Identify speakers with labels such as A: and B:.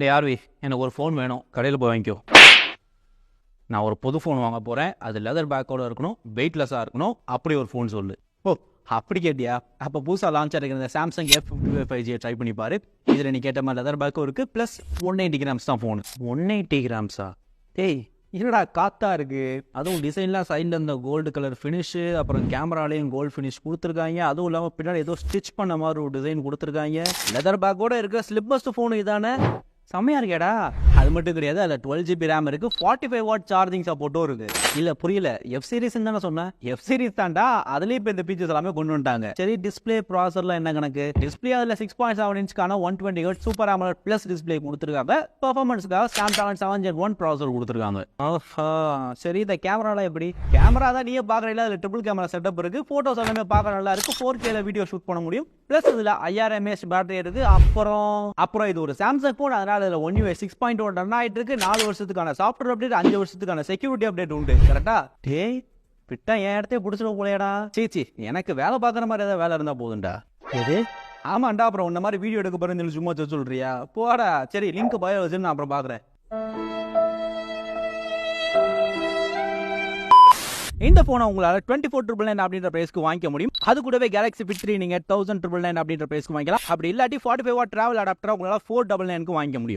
A: டே RV, எனக்கு ஒரு phone வேணும், கடையில் போய் வாங்கிக்கோ. நான் ஒரு புது ஃபோன் வாங்க போகிறேன், அது லெதர் பேக்கோடு இருக்கணும், வெயிட்லெஸ்ஸாக இருக்கணும், அப்படி ஒரு ஃபோன் சொல்லு. ஓ அப்படி கேட்டியா? அப்போ புதுசாக லான்ச் ஆகிருக்கிற இந்த சாம்சங் F55 ட்ரை பண்ணி பாரு. இதில் நீ கேட்ட மாதிரி லெதர் பேக்கும் இருக்குது, ப்ளஸ் 180 கிராம்ஸ் தான் ஃபோனு. 180 கிராம்ஸா? டேய் என்னடா காத்தா இருக்கு. அதுவும் டிசைன்லாம் சைடில் இந்த கோல்டு கலர் ஃபினிஷு, அப்புறம் கேமராலையும் கோல்டு ஃபினிஷ் கொடுத்துருக்காங்க. அதுவும் இல்லாமல் பின்னாடி ஏதோ ஸ்டிச் பண்ண மாதிரி ஒரு டிசைன் கொடுத்துருக்காங்க. லெதர் பேக்கோட இருக்கிற ஸ்லிப்பஸ்ட் ஃபோனு இதானே? செம்மையா இருக்கேடா. அது மட்டும் கிடையாது, அதில் 12 GB ரேம் இருக்குது, 45 வாட் சார்ஜிங் சப்போர்ட்டும் இருக்குது. இல்லை புரியல, எஃப் சீரிஸ் தானே சொன்னேன்? எஃப் சீரிஸ் தான்டா, அதுலேயும் இப்போ இந்த ஃபீச்சர்ஸ் எல்லாமே கொண்டு வந்துட்டாங்க. சரி, டிஸ்பிளே ப்ராசர்லாம் என்ன கணக்கு? டிஸ்பிளே அதில் 6.7 இன்ச்க்கான 120 Hz super AMOLED plus display கொடுத்துருக்காங்க. பர்ஃபார்மன்ஸ்க்காக Snapdragon 7 Gen 1 ப்ராசர் கொடுத்துருக்காங்க. சரி, இந்த கேமராலாம் எப்படி? கேமரா தான் நீயே பார்க்குறீங்களா, அதில் ட்ரிபிள் கேமரா செட்டப் இருக்குது, ஃபோட்டோஸ் எல்லாமே பார்க்க நல்லா இருக்குது, 4K வீடியோ ஷூட் பண்ண முடியும். ப்ளஸ் இதில் 5000 mAh பேட்டரி இருக்குது. அப்புறம் இது ஒரு சாம்சங் ஃபோன், அதனால இதில் One UI 6.1 ரன் ஆகிட்டு இருக்கு. 4 வருஷத்துக்கான சாஃப்ட்வேர் அப்டேட், 5 வருஷத்துக்கான செக்யூரிட்டி அப்டேட் உண்டு. கரெக்டா? டேய் விட்டா என் இடத்தையே பிடிச்சிட போலையடா. சீச்சி, எனக்கு வேலை பார்க்குற மாதிரி ஏதாவது வேலை இருந்தால் போதும்டா. எது? ஆமாண்டா, அப்புறம் உன்ன மாதிரி வீடியோ எடுக்க போறேன்னு சும்மா சொல்றியா? போடா. சரி, லிங்க் பயோ வச்சு நான் அப்புறம் பார்க்குறேன். இந்த போனை உங்களால் 24,999 அப்படின்ற பிரைஸ்க்கு வாங்கிக்க முடியும். அது கூடவே Galaxy Fit 3 நீங்க 10,999 அப்படின்ற பிரைஸ்க்கு வாங்கிக்கலாம். அப்படி இல்லாட்டி 45 வாட் டிராவல் அடாப்டர் உங்களால் 499க்கு வாங்கிக்க முடியும்.